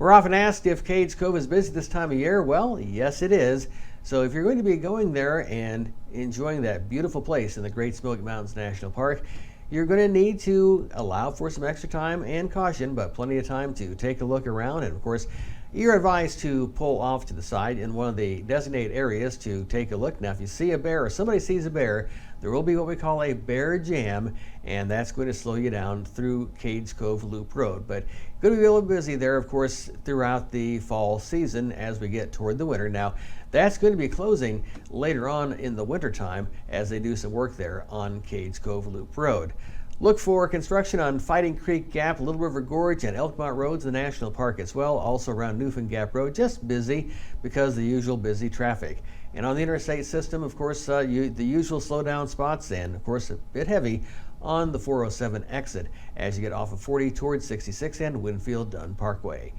We're often asked if Cades Cove is busy this time of year. Well, yes it is. So if you're going to be going there and enjoying that beautiful place in the Great Smoky Mountains National Park, you're going to need to allow for some extra time and caution, but plenty of time to take a look around. And of course, you're advised to pull off to the side in one of the designated areas to take a look. Now, if you see a bear or somebody sees a bear, there will be what we call a bear jam, and that's going to slow you down through Cades Cove Loop Road. But going to be a little busy there, of course, throughout the fall season as we get toward the winter. Now, that's going to be closing later on in the wintertime as they do some work there on Cades Cove Loop Road. Look for construction on Fighting Creek Gap, Little River Gorge, and Elkmont Roads in the National Park as well. Also around Newfound Gap Road, just busy because of the usual busy traffic. And on the interstate system, of course, the usual slowdown spots, and of course a bit heavy on the 407 exit as you get off of 40 towards 66 and Winfield Dunn Parkway.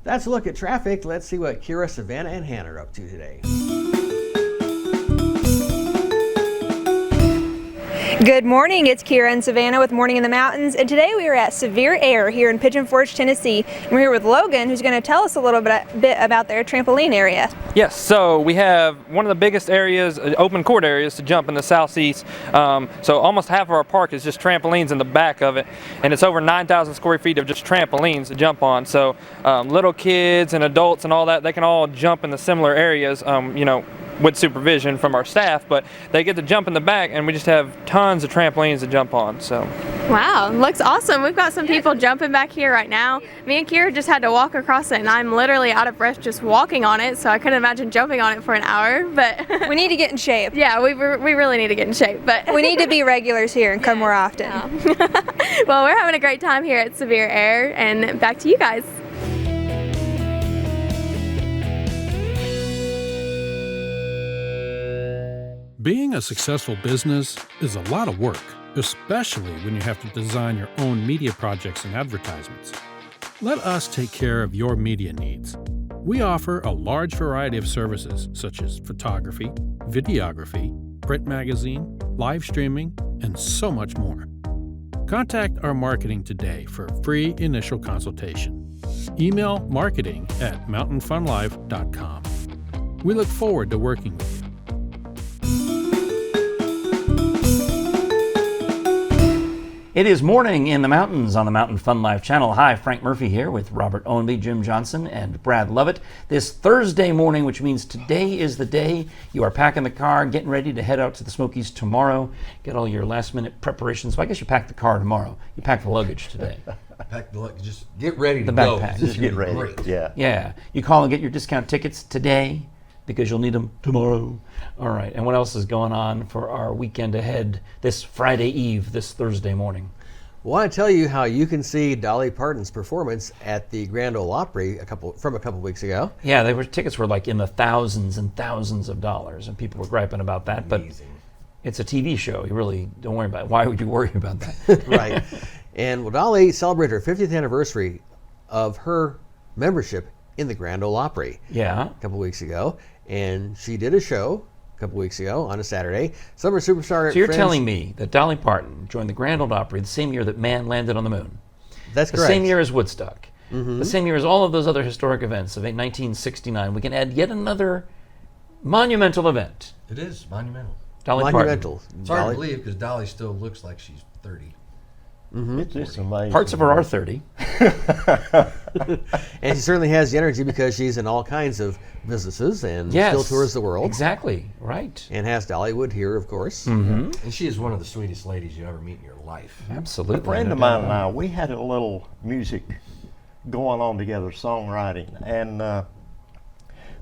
That's a look at traffic. Let's see what Kira, Savannah, and Hannah are up to today. Good morning, it's Kira and Savannah with Morning in the Mountains, and today we are at Severe Air here in Pigeon Forge, Tennessee. And we're here with Logan, who's going to tell us a little bit about their trampoline area. Yes, so we have one of the biggest areas, open court areas to jump in the southeast. So almost half of our park is just trampolines in the back of it, and it's over 9,000 square feet of just trampolines to jump on. So little kids and adults and all that, they can all jump in the similar areas, with supervision from our staff, but they get to jump in the back, and we just have tons of trampolines to jump on. So wow, looks awesome. We've got some people jumping back here right now. Me and Kira just had to walk across it, and I'm literally out of breath just walking on it, so I couldn't imagine jumping on it for an hour. But we need to get in shape. Yeah, we really need to get in shape, but we need to be regulars here and come more often. Yeah. Well, we're having a great time here at Severe Air, and back to you guys. Being a successful business is a lot of work, especially when you have to design your own media projects and advertisements. Let us take care of your media needs. We offer a large variety of services such as photography, videography, print magazine, live streaming, and so much more. Contact our marketing today for a free initial consultation. Email marketing@mountainfunlife.com. We look forward to working with you. It is Morning in the Mountains on the Mountain Fun Life channel. Hi, Frank Murphy here with Robert Owenby, Jim Johnson, and Brad Lovett. This Thursday morning, which means today is the day you are packing the car, getting ready to head out to the Smokies tomorrow, get all your last-minute preparations. Well, I guess you pack the car tomorrow. You pack the luggage today. Pack the luggage. Just get ready to the go. Backpack. Just get ready. Great. Yeah. Yeah. You call and get your discount tickets today because you'll need them tomorrow. All right. And what else is going on for our weekend ahead this Friday Eve, this Thursday morning? I want to tell you how you can see Dolly Parton's performance at the Grand Ole Opry a couple weeks ago. Yeah, tickets were like in the thousands and thousands of dollars, and people were griping about that. Amazing. But it's a TV show. You really don't worry about it. Why would you worry about that? Right. And well, Dolly celebrated her 50th anniversary of her membership in the Grand Ole Opry. Yeah. A couple weeks ago, and she did a show a couple weeks ago on a Saturday. Summer superstar. So you're telling me that Dolly Parton joined the Grand Ole Opry the same year that man landed on the moon? That's correct. The same year as Woodstock. Mm-hmm. The same year as all of those other historic events of 1969. We can add yet another monumental event. It is monumental. Dolly monumental. Parton. It's hard to believe because Dolly still looks like she's 30. Mm-hmm. It's amazing. Parts of her are 30. And she certainly has the energy because she's in all kinds of businesses and still tours the world. Exactly, right. And has Dollywood here, of course. Mm-hmm. And she is one of the sweetest ladies you ever meet in your life. Absolutely. A friend of mine and I, we had a little music going on together, songwriting, and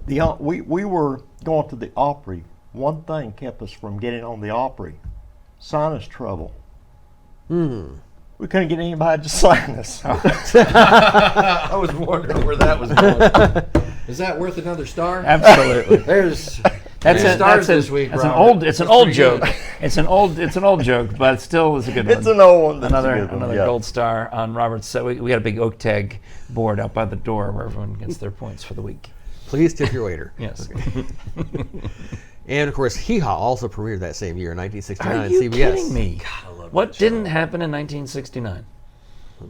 we were going to the Opry. One thing kept us from getting on the Opry: sinus trouble. We couldn't get anybody to sign us. I was wondering where that was going. Is that worth another star? Absolutely. There's stars this week. It's Robert. an old joke. It's an old joke, but it still is a good one. It's an old one. Another gold star on Robert's. So we got a big oak tag board out by the door where everyone gets their points for the week. Please tip your waiter. Yes. And of course, Hee Haw also premiered that same year in 1969 Are on you CBS. kidding me? God, I love What that show. didn't happen in 1969?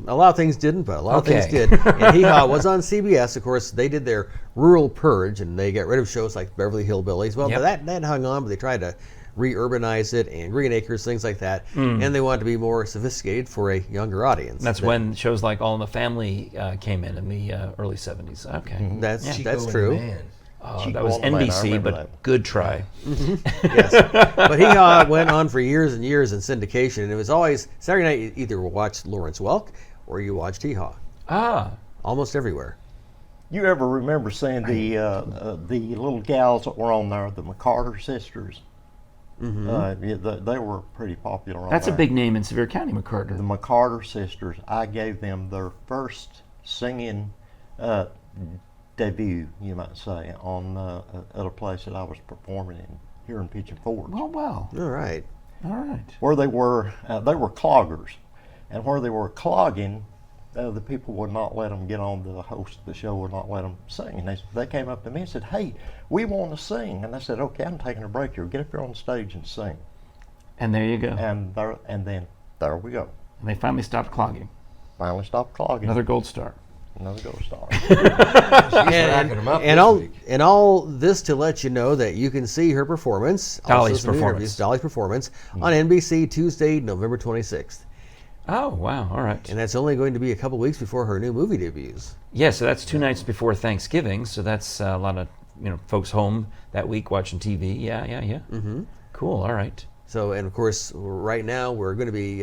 a lot of things didn't, but a lot of things Okay. did. And Hee Haw was on CBS. Of course, they did their rural purge, and they got rid of shows like Beverly Hillbillies. Well, Yep. but that hung on, but they tried to re-urbanize it, and Green Acres, things like that. And they wanted to be more sophisticated for a younger audience. That's when shows like All in the Family came in the early 70s. Okay. That's Chico that's and the true. Man. Oh, Chico that was and the Man, I NBC, remember but that. good try. Yes, but Hee Haw went on for years and years in syndication, and it was always Saturday night. You either watched Lawrence Welk or you watched Hee Haw. Ah, Almost everywhere. You ever remember seeing the little gals that were on there, the McCarter sisters? Yeah, they were pretty popular on that's a there. big name in Sevier County, The McCarter. McCarter sisters, I gave them their first singing debut, you might say, on at a place that I was performing in here in Pigeon Forge, Oh, wow. All right. All right. where they were cloggers, and where they were clogging, the people would not let them get on. The host of the show would not let them sing, and they came up to me and said, "Hey, we want to sing," and I said, "Okay, I'm taking a break here. Get up here on stage and sing." And there you go. And then there we go. And they finally stopped clogging. Finally stopped clogging. Another gold star. Another gold star. racking 'em up this week. all this to let you know that you can see her performance, Dolly's also some performance. interviews, Dolly's performance, on NBC Tuesday, November 26th. Oh, wow. All right. And that's only going to be a couple weeks before her new movie debuts. Yeah, so that's 2 nights before Thanksgiving. So that's a lot of folks home that week watching TV. Yeah. Mm-hmm. Cool. All right. So, and of course, right now we're going to be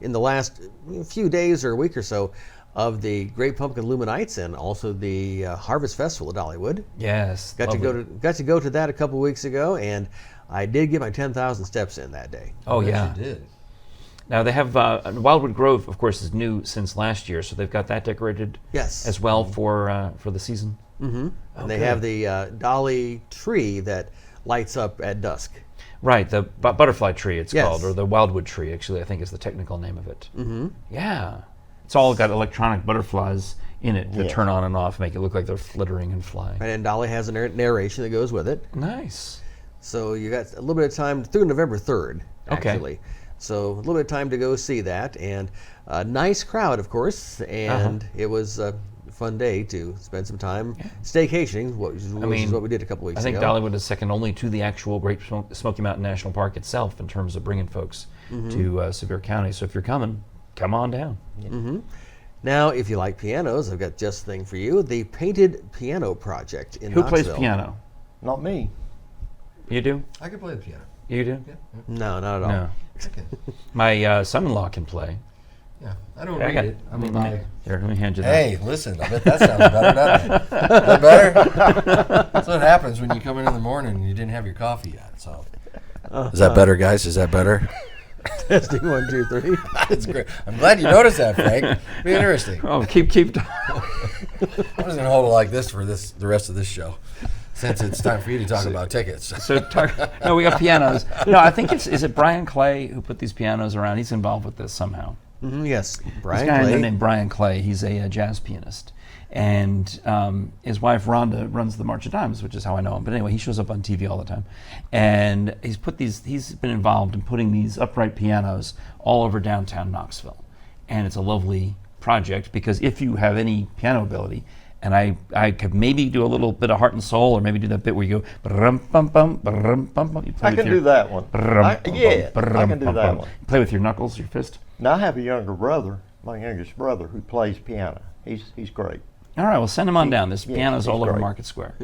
in the last few days or a week or so of the Great Pumpkin Luminites and also the Harvest Festival at Dollywood. Yes. Got to go to that a couple weeks ago, and I did get my 10,000 steps in that day. Oh, Yes, yeah. you did. Now they have Wildwood Grove, of course, is new since last year, so they've got that decorated Yes. as well for the season. And they have the Dolly tree that lights up at dusk. Right, the butterfly tree it's Yes. called, or the Wildwood tree, actually, I think is the technical name of it. Mm-hmm. Yeah. It's all got electronic butterflies in it that Yes. turn on and off, make it look like they're flittering and flying. And Dolly has a narration that goes with it. Nice. So you got a little bit of time through November 3rd, Okay. actually. So a little bit of time to go see that. And a nice crowd, of course. And it was a fun day to spend some time staycationing, which is what we did a couple weeks I think ago. Dollywood is second only to the actual Great Smoky Mountain National Park itself in terms of bringing folks to Sevier County. So if you're coming, come on down. Now, if you like pianos, I've got just the thing for you. The Painted Piano Project in Who plays Knoxville. piano? Not me. You do? I can play the piano. You do? No, not at all. No. I can. My son-in-law can play. Yeah. I don't I read got it. I let mean, me- Here, let me hand you that. hey, listen, I bet that sounds better, doesn't it? Is that better? That's what happens when you come in the morning and you didn't have your coffee yet. So, is that better, guys? Is that better? Testing 1, 2, 3. That's great. I'm glad you noticed that, Frank. Be interesting. Oh, keep. I'm just gonna hold it like this for the rest of this show, since it's time for you to talk about tickets. So no, we got pianos. No, I think is it Brian Clay who put these pianos around? He's involved with this somehow. Yes, This Brian guy Clay. named Brian Clay. He's a jazz pianist, and his wife Rhonda runs the March of Dimes, which is how I know him. But anyway, he shows up on TV all the time, and he's been involved in putting these upright pianos all over downtown Knoxville, and it's a lovely project because if you have any piano ability. And I could maybe do a little bit of Heart and Soul, or maybe do that bit where you go. Bum-bum-bum. You play I with can your- do that one. I can do that one. You play with your knuckles, your fist. Now I have a younger brother, my youngest brother, who plays piano. He's great. All right, well, send him on down. There's yeah, pianos he's all over great. Market Square.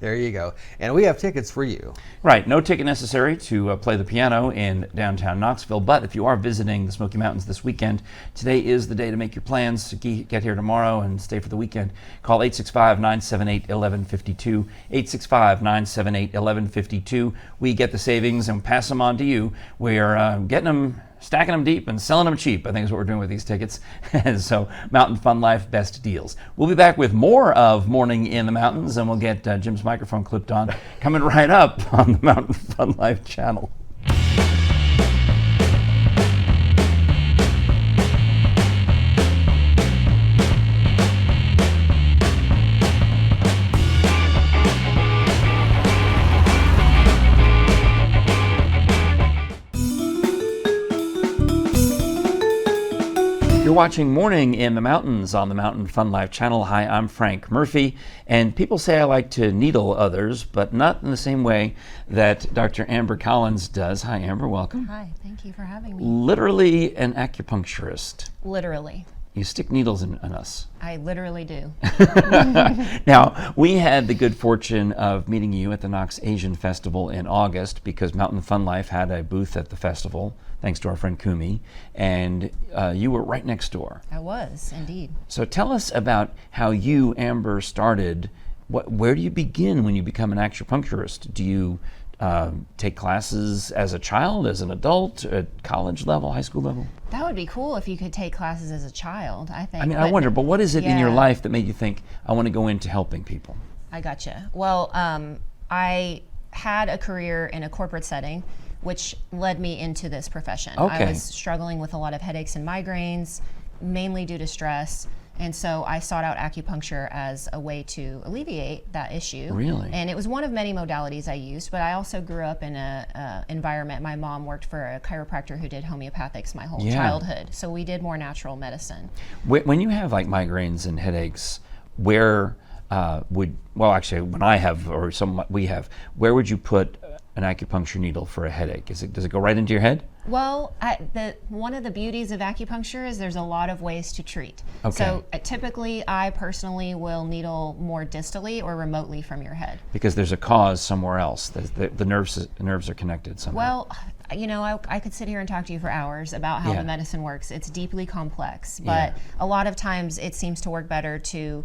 There you go. And we have tickets for you. Right, no ticket necessary to play the piano in downtown Knoxville, but if you are visiting the Smoky Mountains this weekend, today is the day to make your plans to get here tomorrow and stay for the weekend. Call 865-978-1152, 865-978-1152. We get the savings and pass them on to you. We're getting them, stacking them deep and selling them cheap, I think is what we're doing with these tickets. So Mountain Fun Life, best deals. We'll be back with more of Morning in the Mountains, and we'll get Jim's microphone clipped on coming right up on the Mountain Fun Life channel. You're watching Morning in the Mountains on the Mountain Fun Life channel. Hi, I'm Frank Murphy, and people say I like to needle others, but not in the same way that Dr. Amber Collins does. Hi, Amber, welcome. Hi, thank you for having me. Literally an acupuncturist. Literally. You stick needles in us. I literally do. Now, we had the good fortune of meeting you at the Knox Asian Festival in August because Mountain Fun Life had a booth at the festival, thanks to our friend Kumi, and you were right next door. I was, indeed. So tell us about how you, Amber, started. Where do you begin when you become an acupuncturist? Do you take classes as a child, as an adult, at college level, high school level? That would be cool if you could take classes as a child, I think. I mean, I wonder, but what is it in your yeah. life that made you think, I want to go into helping people? I gotcha. Well, I had a career in a corporate setting, which led me into this profession. Okay. I was struggling with a lot of headaches and migraines, mainly due to stress. And so I sought out acupuncture as a way to alleviate that issue. Really? And it was one of many modalities I used, but I also grew up in a environment. My mom worked for a chiropractor who did homeopathics my whole Yeah. childhood. So we did more natural medicine. When you have like migraines and headaches, where when I have, or we have, where would you put an acupuncture needle for a headache? Does it go right into your head? Well, one of the beauties of acupuncture is there's a lot of ways to treat. Okay. So typically, I personally will needle more distally or remotely from your head. Because there's a cause somewhere else. The nerves are connected somehow. Well, you know, I could sit here and talk to you for hours about how Yeah. the medicine works. It's deeply complex, but a lot of times it seems to work better to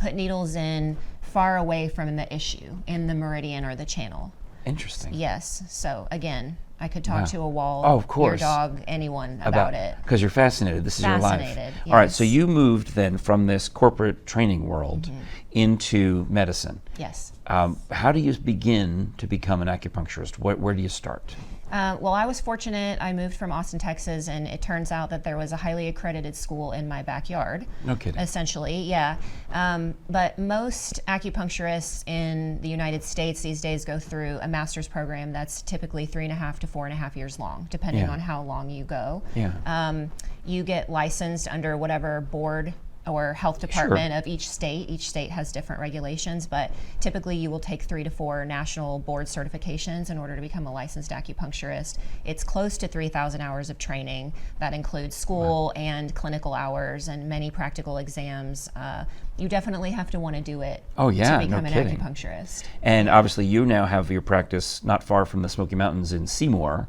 put needles in far away from the issue, in the meridian or the channel. Interesting. Yes. So again, I could talk Wow. to a wall, Oh, of course. your dog, anyone about it. Because you're fascinated. This is your life. Fascinated, All right, so yes. you moved then from this corporate training world into medicine. Yes. How do you begin to become an acupuncturist? Where do you start? Well, I was fortunate. I moved from Austin, Texas, and it turns out that there was a highly accredited school in my backyard. No kidding. Essentially, yeah. But most acupuncturists in the United States these days go through a master's program that's typically 3.5 to 4.5 years long, depending Yeah. on how long you go. Yeah. You get licensed under whatever board or health department of each state. Each state has different regulations, but typically you will take 3 to 4 national board certifications in order to become a licensed acupuncturist. It's close to 3,000 hours of training. That includes school and clinical hours and many practical exams. You definitely have to want to do it Oh, yeah, to become no an kidding. acupuncturist. And obviously you now have your practice not far from the Smoky Mountains in Seymour,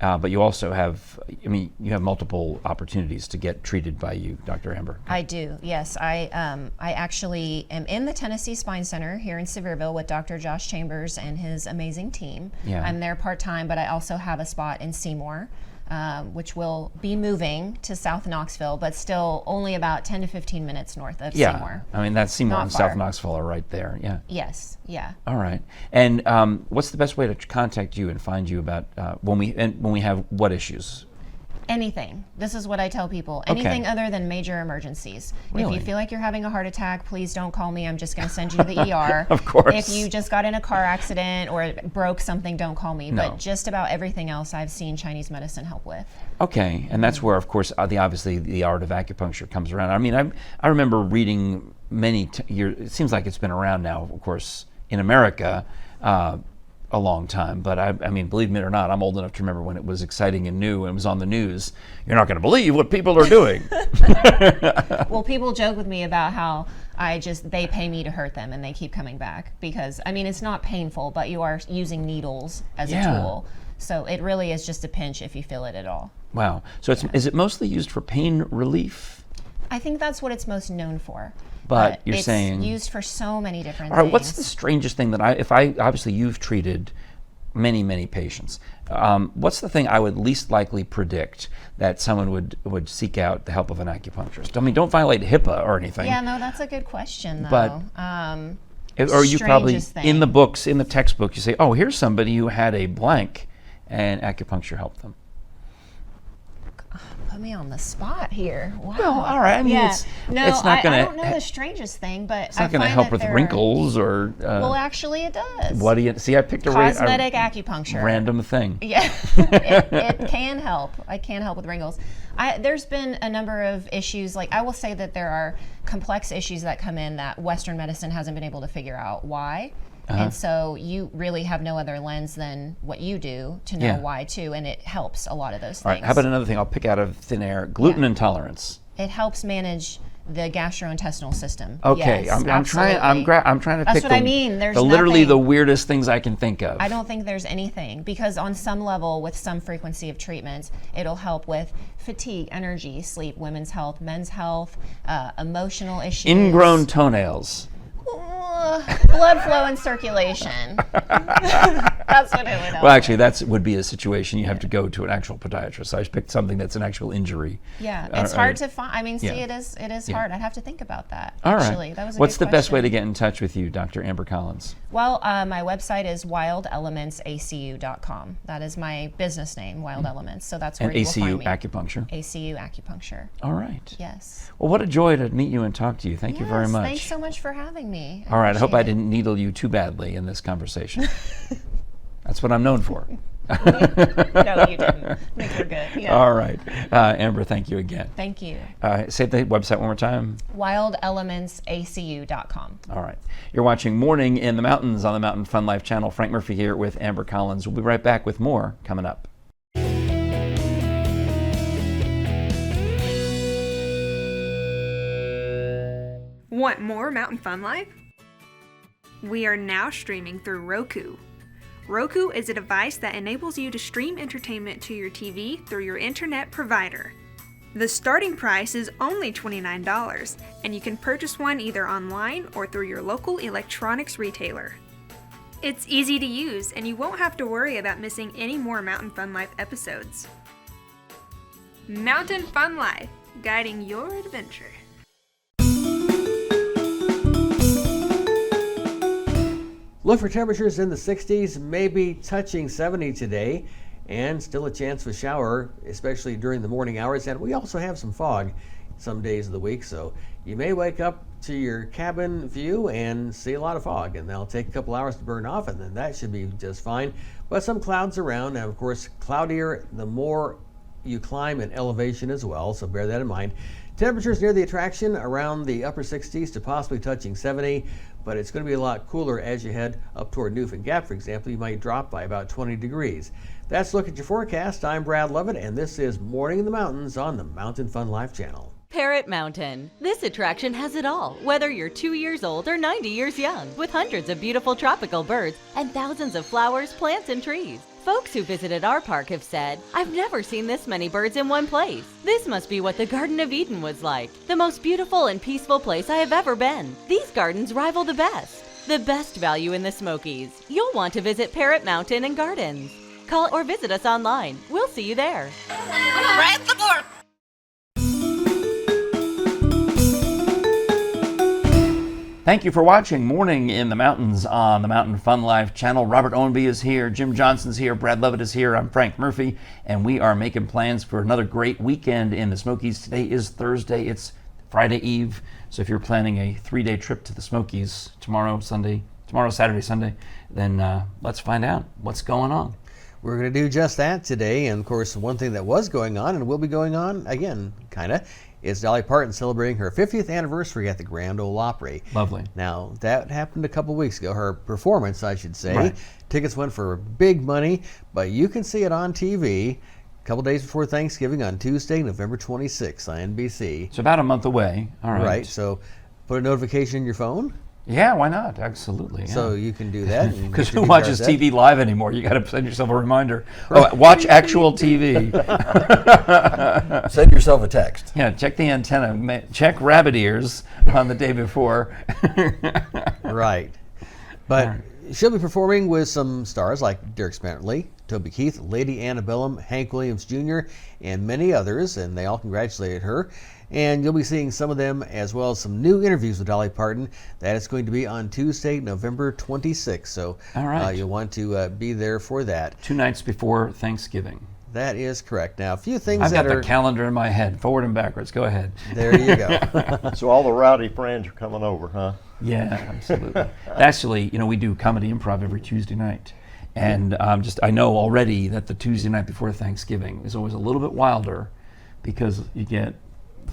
but you also have, you have multiple opportunities to get treated by you, Dr. Amber. I do, yes. I actually am in the Tennessee Spine Center here in Sevierville with Dr. Josh Chambers and his amazing team. Yeah. I'm there part-time, but I also have a spot in Seymour, which will be moving to South Knoxville, but still only about 10 to 15 minutes north of Yeah, Seymour. I mean, that's Seymour Not and far. South Knoxville are right there, yeah. Yes, yeah. All right. And what's the best way to contact you and find you about when we have what issues? Anything. This is what I tell people. Anything other than major emergencies. Really? If you feel like you're having a heart attack, please don't call me. I'm just going to send you to the ER. Of course. If you just got in a car accident or broke something, don't call me. No. But just about everything else I've seen Chinese medicine help with. Okay, and that's where, of course, obviously the art of acupuncture comes around. I mean, I remember reading many years. It seems like it's been around now, of course, in America. A long time, but I mean, believe me or not, I'm old enough to remember when it was exciting and new and it was on the news. You're not going to believe what people are doing. Well, people joke with me about how they pay me to hurt them and they keep coming back because, I mean, it's not painful, but you are using needles as a tool. So it really is just a pinch if you feel it at all. Wow. So is it mostly used for pain relief? I think that's what it's most known for. But you're it's saying used for so many different all right, things. what's the strangest thing that obviously you've treated many patients. What's the thing I would least likely predict that someone would seek out the help of an acupuncturist? I mean, don't violate HIPAA or anything. Yeah, no, that's a good question though. But or you probably strangest in thing. the books, in the textbook, you say, "Oh, here's somebody who had a blank, and acupuncture helped them." Put me on the spot here. Wow. Well, all right. I mean, yeah. it's No, not going I to. don't know the strangest thing, but It's not going to help with wrinkles or. Well, actually, it does. What do you see? I picked a Cosmetic acupuncture. random thing. Yeah, it can help. I can help with wrinkles. There's been a number of issues. Like, I will say that there are complex issues that come in that Western medicine hasn't been able to figure out why. And so you really have no other lens than what you do to know why too, and it helps a lot of those things. All right. How about another thing? I'll pick out of thin air. Gluten intolerance. It helps manage the gastrointestinal system. Okay, Yes, I'm trying. I'm trying to That's pick what I mean. There's literally nothing- the weirdest things I can think of. I don't think there's anything, because on some level, with some frequency of treatments, it'll help with fatigue, energy, sleep, women's health, men's health, emotional issues. Ingrown toenails. Blood flow and circulation. That's what it would help. Well, actually, that would be a situation you have to go to an actual podiatrist. So I picked something that's an actual injury. Yeah, it's hard to find. I mean, see, yeah. it is hard. I'd have to think about that. All right. Actually, that was a What's good the best way to question. get in touch with you, Dr. Amber Collins? Well, my website is wildelementsacu.com. That is my business name, Wild Elements. So that's where And you will ACU find me. acupuncture. ACU acupuncture. All right. Yes. Well, what a joy to meet you and talk to you. Thank you very Yes, much. Thanks so much for having me. All right. I hope I appreciate it. didn't needle you too badly in this conversation. That's what I'm known for. No, you didn't. I think we're good. Yeah. All right. Amber, thank you again. Thank you. Say the website one more time. wildelementsacu.com. All right. You're watching Morning in the Mountains on the Mountain Fun Life channel. Frank Murphy here with Amber Collins. We'll be right back with more coming up. Want more Mountain Fun Life? We are now streaming through Roku. Roku is a device that enables you to stream entertainment to your TV through your internet provider. The starting price is only $29, and you can purchase one either online or through your local electronics retailer. It's easy to use, and you won't have to worry about missing any more Mountain Fun Life episodes. Mountain Fun Life, guiding your adventure. Look for temperatures in the 60s, maybe touching 70 today, and still a chance of a shower, especially during the morning hours. And we also have some fog some days of the week, so you may wake up to your cabin view and see a lot of fog, and that'll take a couple hours to burn off, and then that should be just fine. But some clouds around, and of course, cloudier the more you climb in elevation as well, so bear that in mind. Temperatures near the attraction around the upper 60s to possibly touching 70, but it's going to be a lot cooler as you head up toward Newfound Gap, for example. You might drop by about 20 degrees. That's a look at your forecast. I'm Brad Lovett, and this is Morning in the Mountains on the Mountain Fun Life channel. Parrot Mountain. This attraction has it all, whether you're 2 years old or 90 years young, with hundreds of beautiful tropical birds and thousands of flowers, plants, and trees. Folks who visited our park have said, "I've never seen this many birds in one place. This must be what the Garden of Eden was like. The most beautiful and peaceful place I have ever been. These gardens rival the best. The best value in the Smokies. You'll want to visit Parrot Mountain and Gardens. Call or visit us online. We'll see you there." Thank you for watching Morning in the Mountains on the Mountain Fun Life channel. Robert Owenby is here, Jim Johnson's here, Brad Lovett is here, I'm Frank Murphy, and we are making plans for another great weekend in the Smokies. Today is Thursday, it's Friday Eve, so if you're planning a 3-day trip to the Smokies tomorrow, Saturday, Sunday, then let's find out what's going on. We're going to do just that today, and of course, one thing that was going on and will be going on again, kind of, is Dolly Parton celebrating her 50th anniversary at the Grand Ole Opry. Lovely. Now, that happened a couple weeks ago, her performance, I should say. Right. Tickets went for big money, but you can see it on TV a couple days before Thanksgiving on Tuesday, November 26th on NBC. It's about a month away. All right. Right, so put a notification in your phone. Yeah, why not? Absolutely. Yeah. So you can do that. Because who watches TV live anymore? You got to send yourself a reminder. Oh, watch actual TV. Send yourself a text. Yeah, check the antenna. Check rabbit ears on the day before. Right. But she'll be performing with some stars like Derek Spentley, Toby Keith, Lady Antebellum, Hank Williams Jr., and many others, and they all congratulated her. And you'll be seeing some of them as well as some new interviews with Dolly Parton. That is going to be on Tuesday, November 26th. So all right. You'll want to be there for that. 2 nights before Thanksgiving. That is correct. Now, a few things I've that got are the calendar in my head, forward and backwards. Go ahead. there. You go. So all the rowdy friends are coming over, huh? Yeah, absolutely. Actually, we do comedy improv every Tuesday night. And I know already that the Tuesday night before Thanksgiving is always a little bit wilder because you get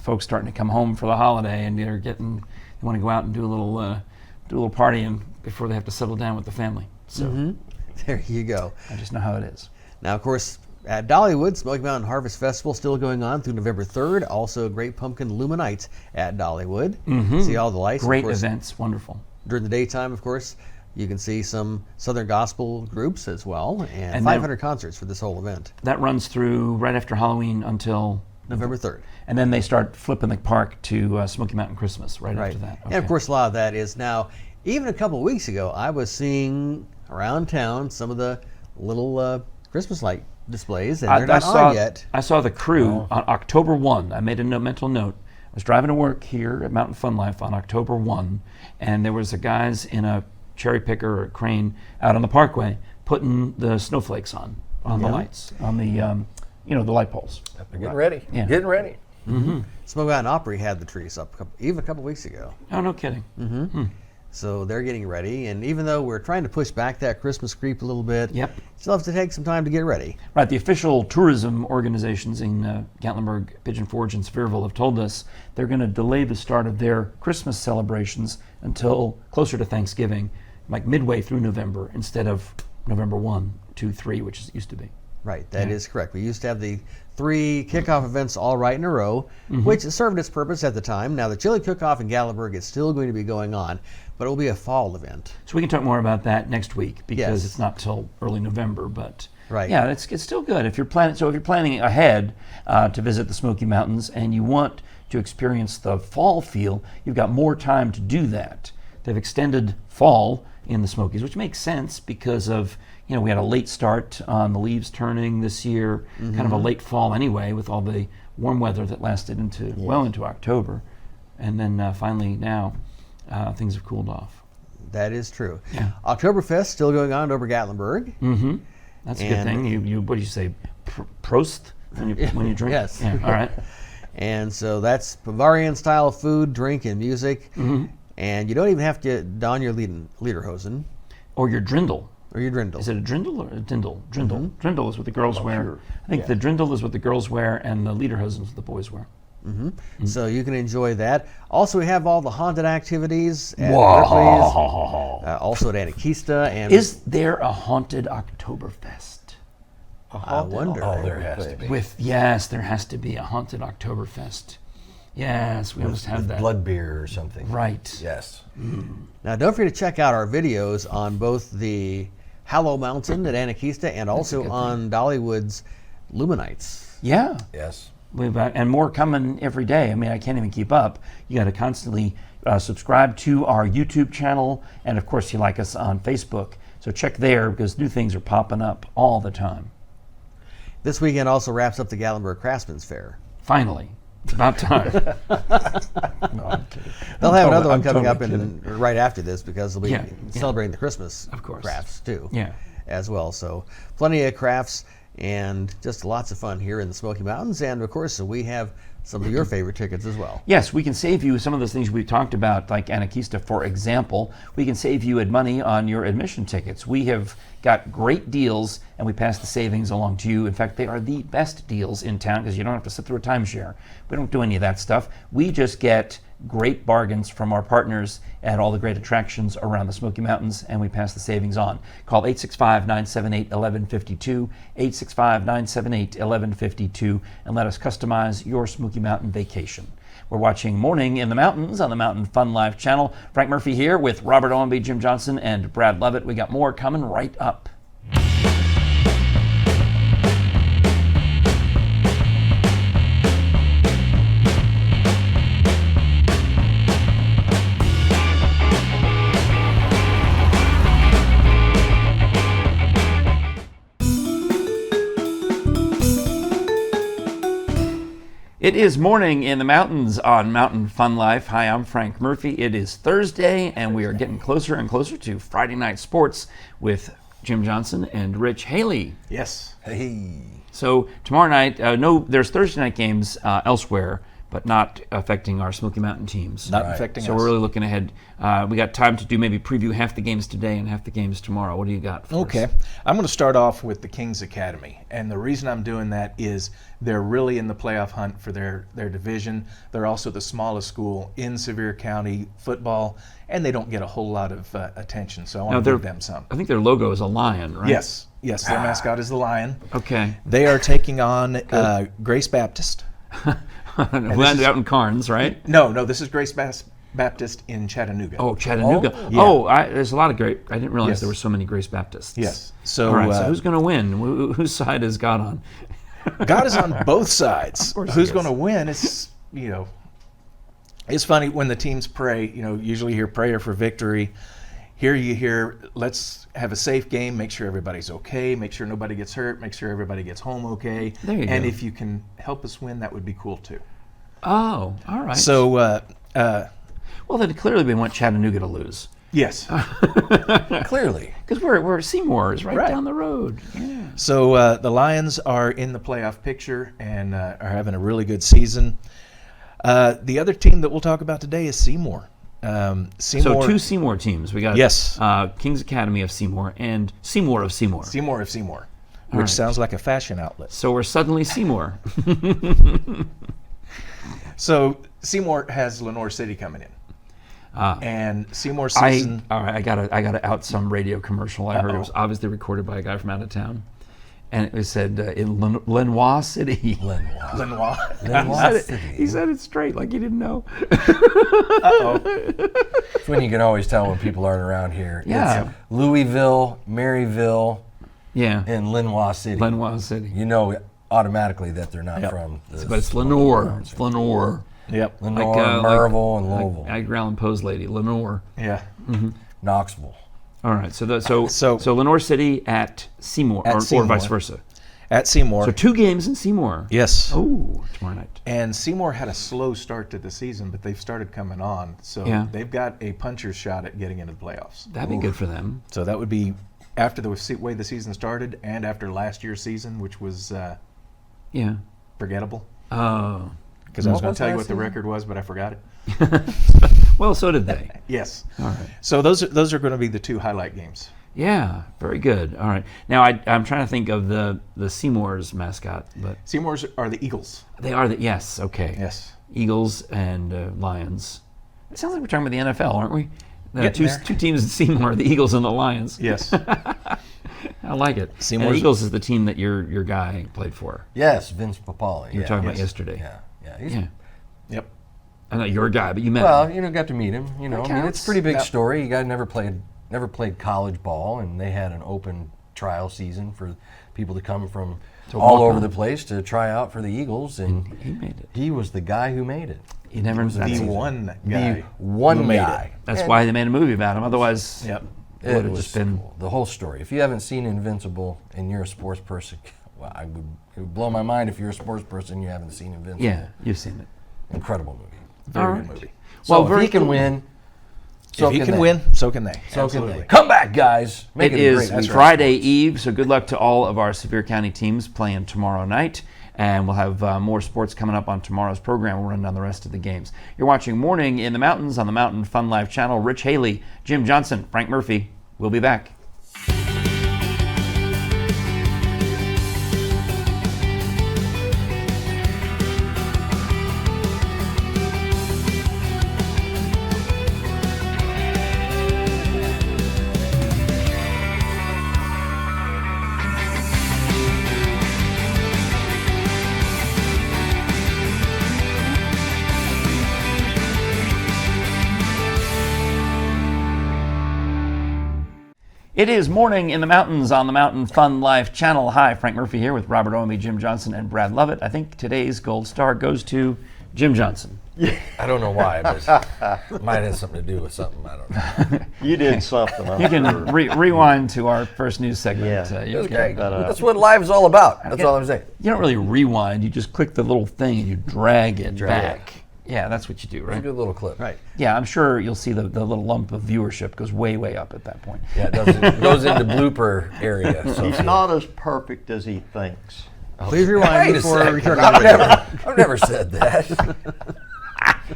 folks starting to come home for the holiday and they want to go out and do a little partying before they have to settle down with the family. So There you go. I just know how it is. Now, of course, at Dollywood, Smoky Mountain Harvest Festival still going on through November 3rd. Also, Great Pumpkin Luminites at Dollywood. See all the lights. Great of course, events, wonderful. during the daytime, of course. You can see some Southern Gospel groups as well, and And 500 concerts for this whole event. That runs through right after Halloween until November 3rd. And then they start flipping the park to Smoky Mountain Christmas right after that. And of course, a lot of that is now, even a couple of weeks ago, I was seeing around town some of the little Christmas light displays, and they're not on yet. I saw the crew on October 1. I made a mental note. I was driving to work here at Mountain Fun Life on October 1, and there was a guys in a cherry picker or a crane out on the parkway putting the snowflakes on the lights, on the the light poles. They're getting ready. Yeah. Getting ready. Smoky Mountain Opry had the trees up even a couple of weeks ago. Oh, no kidding. So they're getting ready, and even though we're trying to push back that Christmas creep a little bit, Yep. still have to take some time to get ready. Right, the official tourism organizations in Gatlinburg, Pigeon Forge, and Sevierville have told us they're going to delay the start of their Christmas celebrations until closer to Thanksgiving, like midway through November, instead of November 1, 2, 3, which it used to be. Right, that is correct. We used to have the 3 kickoff events all right in a row, which served its purpose at the time. Now, the Chili Cook-Off in Gatlinburg is still going to be going on, but it will be a fall event. So we can talk more about that next week because Yes. it's not till early November, but Right. yeah, it's still good if you're planning. So if you're planning ahead to visit the Smoky Mountains and you want to experience the fall feel, you've got more time to do that. They've extended fall in the Smokies, which makes sense because of we had a late start on the leaves turning this year, kind of a late fall anyway, with all the warm weather that lasted well into October, and then finally now things have cooled off. That is true. Yeah. Oktoberfest still going on over Gatlinburg. That's a good thing. You what do you say? Prost when you drink. Yes. Yeah, all right. And so that's Bavarian style food, drink, and music. And you don't even have to don your lederhosen Or your drindle. or your drindle. Is it a drindle or a dindle? Drindle. Drindle is what the girls wear. sure. I think the drindle is what the girls wear, and the lederhosen is what the boys wear. So you can enjoy that. Also, we have all the haunted activities at Berkeley's, also at Anarchista. And Is there a haunted Oktoberfest? I wonder. Oh, there has to be. Yes, there has to be a haunted Oktoberfest. Yes, we almost have With that. blood beer or something. Right. Yes. Now, don't forget to check out our videos on both the Hallow Mountain at Anarchista and also on Dollywood's Luminites. Yeah. Yes. And more coming every day. I mean, I can't even keep up. You got to constantly subscribe to our YouTube channel, and of course, you like us on Facebook. So check there because new things are popping up all the time. This weekend also wraps up the Gatlinburg Craftsman's Fair. Finally, it's about time. They'll have another one I'm coming totally up right after this because they'll be Yeah, celebrating the Christmas Of course. crafts too. Yeah. As well. So plenty of crafts and just lots of fun here in the Smoky Mountains. And of course, we have some of your favorite tickets as well. Yes, we can save you some of those things we've talked about, like Anarchista, for example. We can save you money on your admission tickets. We have got great deals, and we pass the savings along to you. In fact, they are the best deals in town because you don't have to sit through a timeshare. We don't do any of that stuff. We just get great bargains from our partners at all the great attractions around the Smoky Mountains, and we pass the savings on. Call 865-978-1152, 865-978-1152, and let us customize your Smoky Mountain vacation. We're watching Morning in the Mountains on the Mountain Fun Life channel. Frank Murphy here with Robert Owenby, Jim Johnson, and Brad Lovett. We got more coming right up. It is Morning in the Mountains on Mountain Fun Life. Hi, I'm Frank Murphy. It is Thursday, and we are getting closer and closer to Friday Night Sports with Jim Johnson and Rich Haley. Yes. Hey. So tomorrow night, there's Thursday night games elsewhere, but not affecting our Smoky Mountain teams. Not affecting us. So we're really looking ahead. We got time to do maybe preview half the games today and half the games tomorrow. What do you got for Okay. us? I'm going to start off with the Kings Academy. And the reason I'm doing that is they're really in the playoff hunt for their division. They're also the smallest school in Sevier County football, and they don't get a whole lot of attention. So I want to give them some. I think their logo is a lion, right? Yes. Their mascot is the lion. Okay. They are taking on Grace Baptist. Who ended out in Carnes, right? No, this is Grace Baptist in Chattanooga. Oh, Chattanooga. There's a lot of great. I didn't realize there were so many Grace Baptists. Yes. So, all right, so who's going to win? Whose side is God on? God is on both sides. Who's going to win? It's it's funny when the teams pray. Usually you hear prayer for victory. Here you hear, let's have a safe game. Make sure everybody's okay. Make sure nobody gets hurt. Make sure everybody gets home okay. There you go. And if you can help us win, that would be cool too. Oh, all right. So, well, then clearly we want Chattanooga to lose. Yes. Clearly. Because we're Seymour is right down the road. Yeah. So the Lions are in the playoff picture and are having a really good season. The other team that we'll talk about today is Seymour. So two Seymour teams. We got yes. Kings Academy of Seymour and Seymour of Seymour. Seymour of Seymour, which sounds like a fashion outlet. So we're suddenly Seymour. So Seymour has Lenore City coming in. And Seymour season. I gotta out some radio commercial. I heard it was obviously recorded by a guy from out of town, and it said in Lenoir City. Lenoir City. He said it straight, like he didn't know. It's when you can always tell when people aren't around here. Yeah. It's Louisville, Maryville, yeah, and Lenoir City. Lenoir City. You know automatically that they're not from. But it's Lenore. It's Lenore. Yep. Lenore, Maryville, and Louisville. Like Edgar Allan Poe's lady, Lenore. Yeah. Mm-hmm. Knoxville. All right. So Lenore City at Seymour, or vice versa. At Seymour. So 2 games in Seymour. Yes. Oh, tomorrow night. And Seymour had a slow start to the season, but they've started coming on. So they've got a puncher's shot at getting into the playoffs. That'd be good for them. So that would be after the way the season started and after last year's season, which was forgettable. Oh. Because I was going to tell you what the record was, but I forgot it. Well, so did they. Yes. All right. So those are going to be the 2 highlight games. Yeah, very good. All right. Now I'm trying to think of the Seymour's mascot, but Seymour's are the Eagles. They are yes. Okay. Yes. Eagles and Lions. It sounds like we're talking about the NFL, aren't we? Two teams in Seymour, the Eagles and the Lions. Yes. I like it. Seymour's and Eagles is the team that your guy played for. Yes, Vince Papale. You were talking about yesterday. Yeah. Yep. I'm not your guy, but you met him. Well, got to meet him. It's a pretty big story. You guys never played college ball, and they had an open trial season for people to come from all over the place to try out for the Eagles, and he made it. He was the guy who made it. He never was the one guy. The one guy. That's why they made a movie about him. Otherwise, yep. It would have just been cool. The whole story. If you haven't seen Invincible and you're a sports person, well, it would blow my mind if you're a sports person and you haven't seen Invincible. Yeah, you've seen it. Incredible movie. Very good movie. So if he can win, so can they. So can they. Come back, guys. It is Friday Eve, so good luck to all of our Sevier County teams playing tomorrow night. And we'll have more sports coming up on tomorrow's program. We'll run down the rest of the games. You're watching Morning in the Mountains on the Mountain Fun Life channel. Rich Haley, Jim Johnson, Frank Murphy. We'll be back. It is Morning in the Mountains on the Mountain Fun Life channel. Hi, Frank Murphy here with Robert Oemby, Jim Johnson, and Brad Lovett. I think today's gold star goes to Jim Johnson. I don't know why, but it might have something to do with something. I don't know. You did something. You can rewind to our first news segment. Yeah. Okay. That's what live's all about. That's all I'm saying. You don't really rewind. You just click the little thing and you drag it back. Yeah, that's what you do, right? It's a good little clip. Right. Yeah, I'm sure you'll see the little lump of viewership goes way, way up at that point. Yeah, it does. It goes into blooper area. He's not as perfect as he thinks. Please rewind Wait a before second. returning. I've never said that.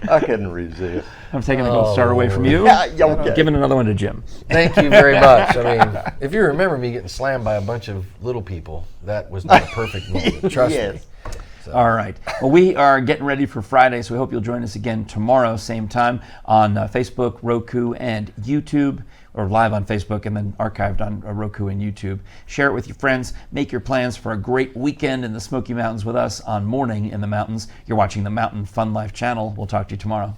I couldn't resist. I'm taking the gold star away from you. Yeah, okay. Giving another one to Jim. Thank you very much. I mean, if you remember me getting slammed by a bunch of little people, that was not a perfect moment. Trust me. All right. Well, we are getting ready for Friday, so we hope you'll join us again tomorrow, same time, on Facebook, Roku, and YouTube, or live on Facebook and then archived on Roku and YouTube. Share it with your friends. Make your plans for a great weekend in the Smoky Mountains with us on Morning in the Mountains. You're watching the Mountain Fun Life channel. We'll talk to you tomorrow.